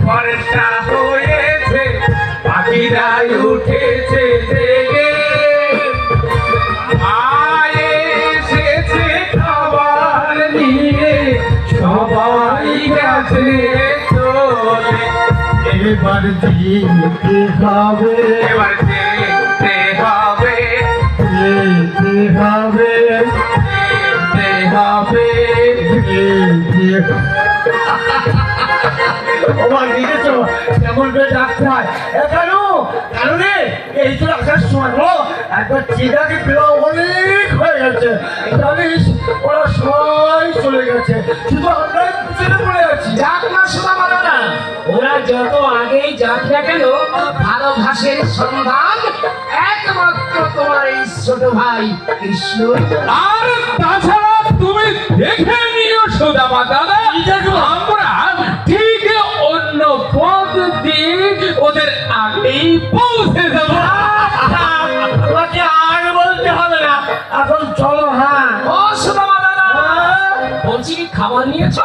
ফর্সা হয়েছে পাখিরাই উঠেছে জেগে আয় এসেছে খাবার নিয়ে সবাই গেছে চলে এবার যেতে হবে এবার যেতে হবে যেতে হবে যেতে হবে ওমা দেখেছো কেমন করে ডাকতে হয় কেন কেন রে এই তো আসার সময় হলো একবার চিদাকে পেলাম অনেক হয়ে গেছে জানিস ওরা সবাই চলে গেছে শুধু আমরাই পিছনে পড়ে আছি যাক না শোনা ভালো না, ওরা যত আগেই যাক না কেন ভালো ঘাসের সন্ধান একমাত্র তোমার এই ছোট ভাই কৃষ্ণ। আর তাছাড়া তুমি দেখে নিও সুদামা দাদা আমরা ঠিক অন্য পথ দিয়ে ওদের আগেই পৌঁছে যাব। তোমাকে আর বলতে হবে না এখন চলো হ্যাঁ ও সুদামা দাদা বলছি কি খাবার নিয়েছো?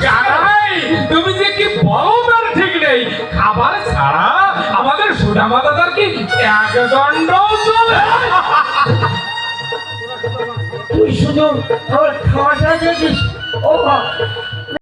জানাই তুমি যে কি বলো তার ঠিক নেই, খাবার ছাড়া আমাদের সুদামা দাদার কি একদণ্ড চলে? তুই শুধু আমার খাওয়াটা দিয়েছিস ও